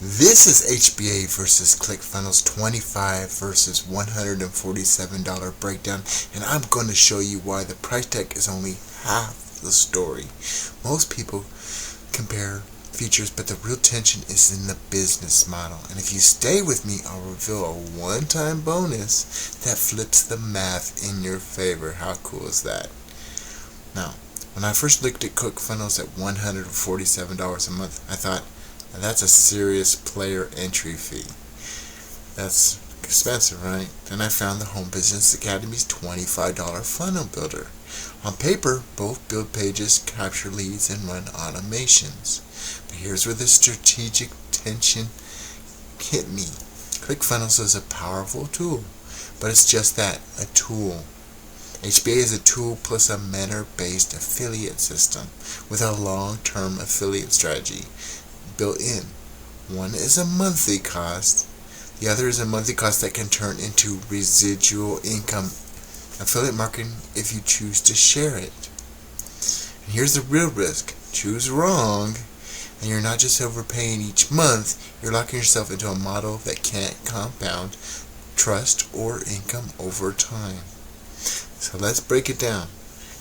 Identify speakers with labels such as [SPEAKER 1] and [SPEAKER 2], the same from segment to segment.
[SPEAKER 1] This is HBA versus ClickFunnels 25 versus $147 breakdown, and I'm going to show you why the price tag is only half the story. Most people compare features, but the real tension is in the business model. And if you stay with me, I'll reveal a one-time bonus that flips the math in your favor. How cool is that? Now, when I first looked at ClickFunnels at $147 a month, I thought, that's a serious player entry fee. That's expensive, right? Then I found the Home Business Academy's $25 funnel builder. On paper, both build pages, capture leads, and run automations. But here's where the strategic tension hit me. ClickFunnels is a powerful tool, but it's just that, a tool. HBA is a tool plus a mentor-based affiliate system with a long-term affiliate strategy built in. One is a monthly cost, the other is a monthly cost that can turn into residual income affiliate marketing if you choose to share it. And here's the real risk: choose wrong and you're not just overpaying each month, you're locking yourself into a model that can't compound trust or income over time. So let's break it down.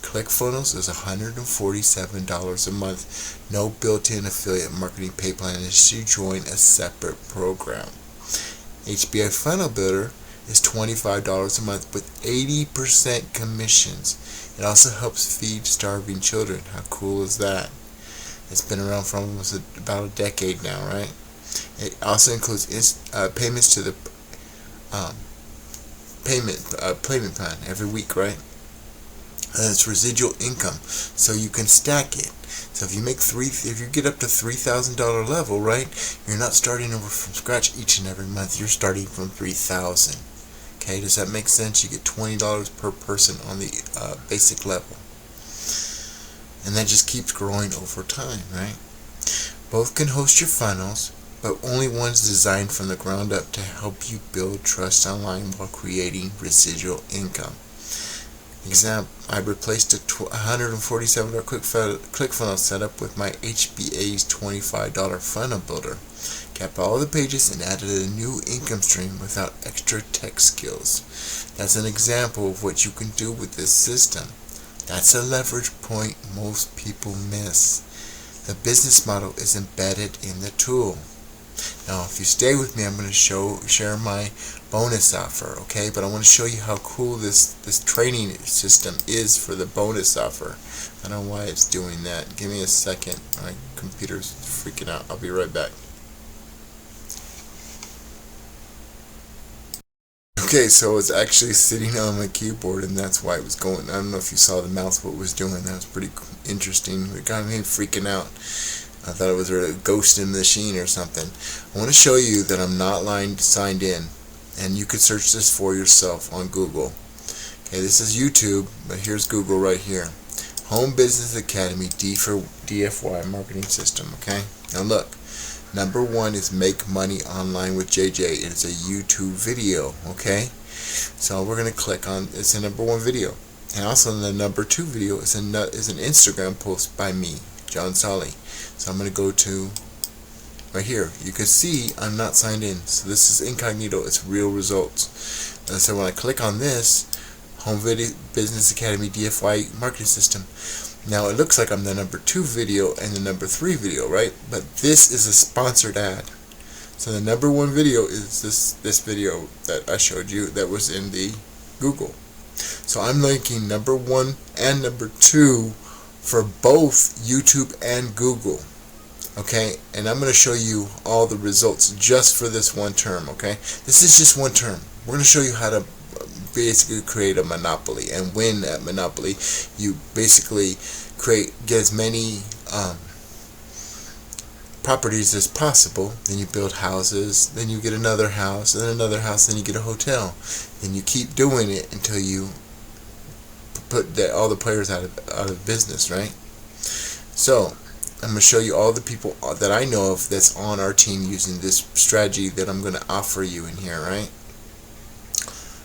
[SPEAKER 1] ClickFunnels is $147 a month. No built-in affiliate marketing pay plan unless you join a separate program. HBA Funnel Builder is $25 a month with 80% commissions. It also helps feed starving children. How cool is that? It's been around for almost about a decade now, right? It also includes payments to the payment plan every week, right? And it's residual income, so you can stack it. So if you get up to $3,000 level, right, you're not starting over from scratch each and every month. You're starting from $3,000. Okay, does that make sense? You get $20 per person on the basic level, and that just keeps growing over time, right? Both can host your funnels, but only one's designed from the ground up to help you build trust online while creating residual income. Example, I replaced a $147 ClickFunnels setup with my HBA's $25 funnel builder. Kept all the pages and added a new income stream without extra tech skills. That's an example of what you can do with this system. That's a leverage point most people miss. The business model is embedded in the tool. Now, if you stay with me, I'm going to share my bonus offer, okay? But I want to show you how cool this training system is for the bonus offer. I don't know why it's doing that. Give me a second. My computer's freaking out. I'll be right back. Okay, so it's actually sitting on my keyboard, and that's why it was going. I don't know if you saw the mouse, what it was doing. That was pretty interesting. It got me freaking out. I thought it was a ghost in the machine or something. I want to show you that I'm not signed in, and you could search this for yourself on Google. Okay, this is YouTube, but here's Google right here. Home Business Academy DFY Marketing System. Okay, now look. Number 1 is Make Money Online with JJ. It's a YouTube video. Okay, so we're gonna click on. It's a number 1 video, and also the number 2 video is an Instagram post by me, John Solly. So I'm going to go to right here. You can see I'm not signed in. So this is incognito. It's real results. And so when I click on this, Home Business Academy DFY Marketing System, now it looks like I'm the number 2 video and the number 3 video, right? But this is a sponsored ad. So the number 1 video is this video that I showed you that was in the Google. So I'm linking number 1 and number 2 for both YouTube and Google. Okay, and I'm going to show you all the results just for this one term. Okay, this is just one term. We're going to show you how to basically create a monopoly and win that monopoly. You basically get as many properties as possible. Then you build houses, then you get another house, and then another house, then you get a hotel. Then you keep doing it until you put all the players out of business, right? So I'm going to show you all the people that I know of that's on our team using this strategy that I'm going to offer you in here, right?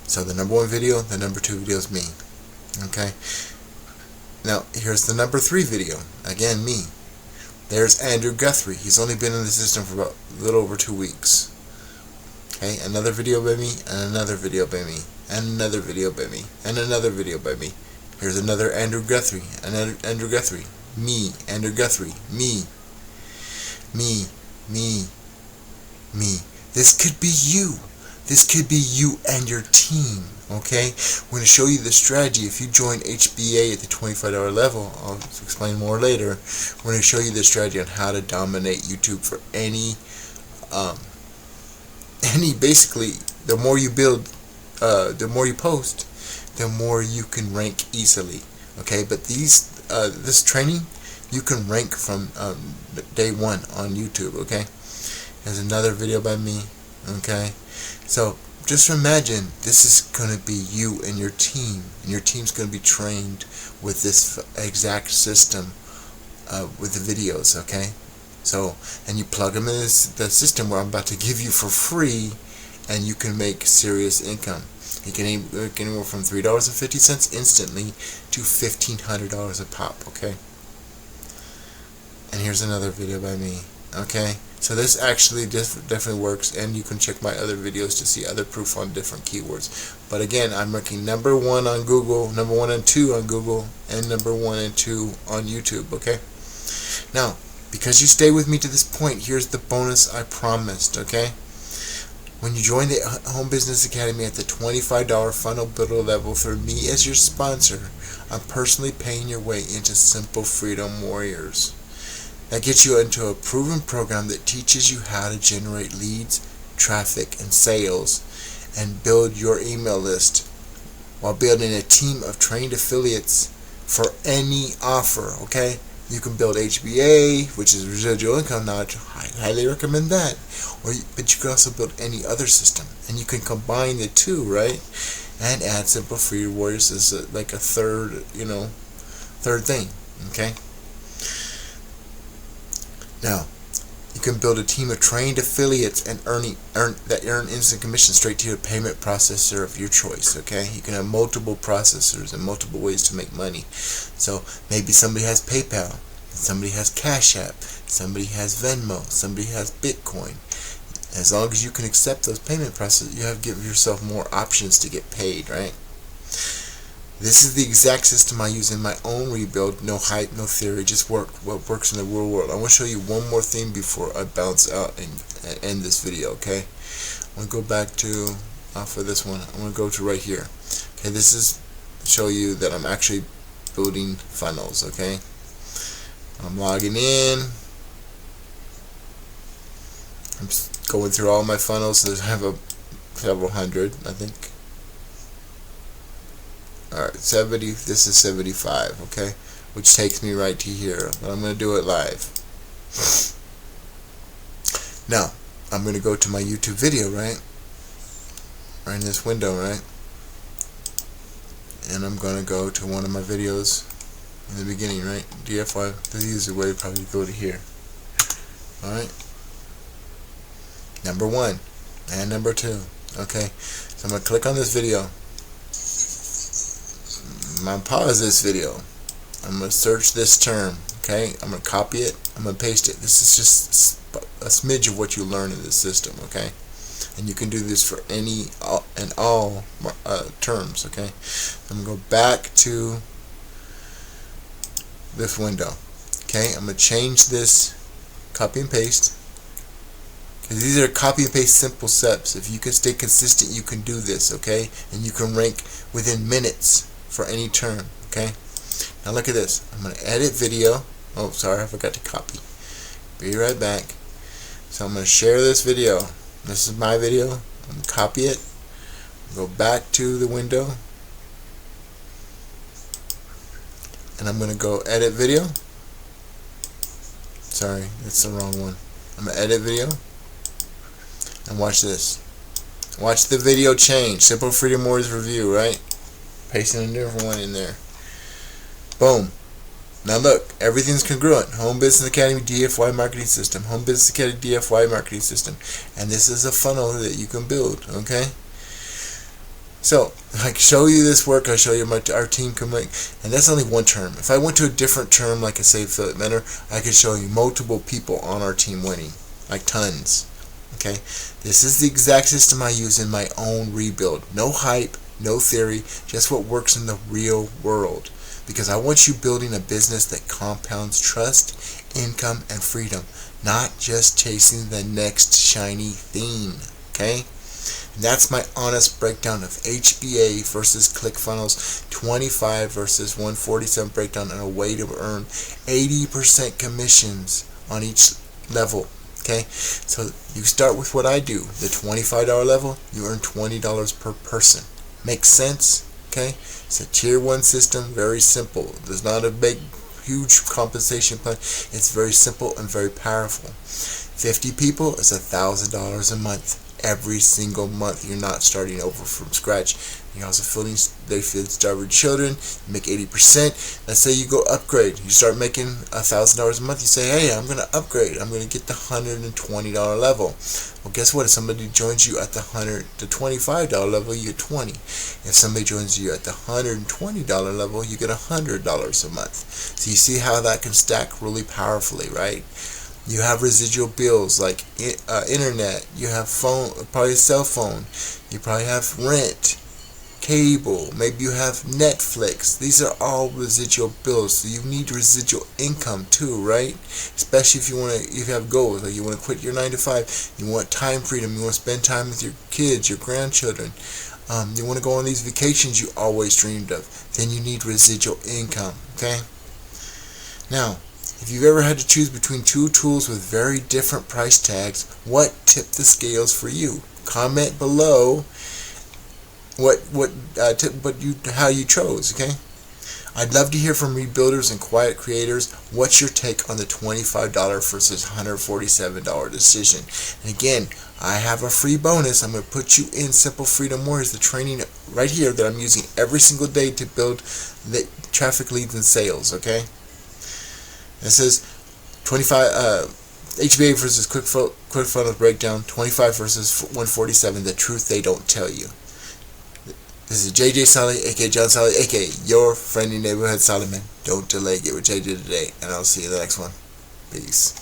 [SPEAKER 1] So the number 1 video, the number 2 video is me. Okay, now here's the number 3 video, again me. There's Andrew Guthrie. He's only been in the system for about a little over 2 weeks. Okay, another video by me, and another video by me, and another video by me, and another video by me. Here's another Andrew Guthrie, another Andrew Guthrie. Me, Andrew Guthrie. Me. Me. Me. Me. This could be you. This could be you and your team. Okay? I'm going to show you the strategy. If you join HBA at the $25 level, I'll explain more later. I'm going to show you the strategy on how to dominate YouTube for basically, the more you build, the more you post, the more you can rank easily. Okay? But this training, you can rank from day one on YouTube. Okay? There's another video by me. Okay? So just imagine this is going to be you and your team, and your team's going to be trained with this exact system with the videos. Okay? So, and you plug them in the system where I'm about to give you for free, and you can make serious income. You can make anywhere from $3.50 instantly to $1,500 a pop. Okay? And here's another video by me. Okay? So this actually definitely works, and you can check my other videos to see other proof on different keywords. But again, I'm ranking number 1 on Google, number 1 and 2 on Google, and number 1 and 2 on YouTube. Okay? Now, because you stay with me to this point, here's the bonus I promised. Okay? When you join the Home Business Academy at the $25 funnel builder level through me as your sponsor, I'm personally paying your way into Simple Freedom Warriors. That gets you into a proven program that teaches you how to generate leads, traffic, and sales, and build your email list while building a team of trained affiliates for any offer. Okay? You can build HBA, which is residual income. Now, I highly recommend that. But you can also build any other system, and you can combine the two, right? And add Simple Freedom Warriors as like a third thing. Okay? Now, you can build a team of trained affiliates and earn instant commission straight to your payment processor of your choice. Okay, you can have multiple processors and multiple ways to make money. So maybe somebody has PayPal, somebody has Cash App, somebody has Venmo, somebody has Bitcoin. As long as you can accept those payment processors, you have to give yourself more options to get paid, right? This is the exact system I use in my own rebuild. No hype, no theory, just what works in the real world. I want to show you one more thing before I bounce out and end this video, okay? I'm going to go back to, for this one, I'm going to go to right here. Okay, this is to show you that I'm actually building funnels, okay? I'm logging in. I'm going through all my funnels. So I have several hundred, I think. Alright, 70, this is 75, okay? Which takes me right to here, but I'm going to do it live. Now, I'm going to go to my YouTube video, right? Right in this window, right? And I'm going to go to one of my videos in the beginning, right? DFY, the easier way to probably go to here. Alright? Number 1 and number 2, okay? So I'm going to click on this video. I'm going to pause this video. I'm going to search this term. Okay, I'm going to copy it. I'm going to paste it. This is just a smidge of what you learn in this system. Okay, and you can do this for any and all terms. Okay, I'm going to go back to this window. Okay, I'm going to change this, copy and paste. Because these are copy and paste simple steps. If you can stay consistent, you can do this. Okay, and you can rank within minutes for any term. Okay, now look at this. I'm going to edit video. Oh, sorry, I forgot to copy. Be right back. So I'm going to share this video. This is my video. I'm going to copy it. Go back to the window. And I'm going to go edit video. Sorry, that's the wrong one. I'm going to edit video. And watch this. Watch the video change. Simple Freedom Warriors review, right? Pasting a different one in there. Boom. Now look, everything's congruent. Home Business Academy DFY Marketing System. Home Business Academy DFY Marketing System. And this is a funnel that you can build, okay? So I show you this work, I show you our team commit, and that's only one term. If I went to a different term, like I say affiliate mentor, I could show you multiple people on our team winning, like tons. Okay, this is the exact system I use in my own rebuild. No hype, no theory, just what works in the real world. Because I want you building a business that compounds trust, income, and freedom, not just chasing the next shiny thing. Okay? And that's my honest breakdown of HBA versus ClickFunnels, 25 versus 147 breakdown, and a way to earn 80% commissions on each level. Okay, so you start with what I do, the $25 level, you earn $20 per person. Makes sense? Okay, it's a tier 1 system, very simple. There's not a big, huge compensation plan. It's very simple and very powerful. 50 people is $1,000 a month. Every single month. You're not starting over from scratch. You're also they feed starving children. You make 80%. Let's say you go upgrade. You start making $1,000 a month. You say, hey, I'm going to upgrade. I'm going to get the $120 level. Well, guess what? If somebody joins you at the $25 level, you get 20. If somebody joins you at the $120 level, you get $100 a month. So you see how that can stack really powerfully, right? You have residual bills like internet, you have phone, probably a cell phone, you probably have rent, cable, maybe you have Netflix. These are all residual bills, so you need residual income too, right? Especially if you have goals, like you want to quit your 9 to 5, you want time freedom, you want to spend time with your kids, your grandchildren, you want to go on these vacations you always dreamed of, then you need residual income, okay? Now, if you've ever had to choose between two tools with very different price tags, what tipped the scales for you? Comment below how you chose, okay? I'd love to hear from rebuilders and quiet creators. What's your take on the $25 versus $147 decision? And again, I have a free bonus. I'm going to put you in Simple Freedom Warriors, the training right here that I'm using every single day to build the traffic leads and sales, okay? It says 25 HBA versus ClickFunnels breakdown, 25 versus 147, the truth they don't tell you. This is JJ Solly, aka John Solly, aka your friendly neighborhood Solomon. Don't delay, get with JJ today, and I'll see you in the next one. Peace.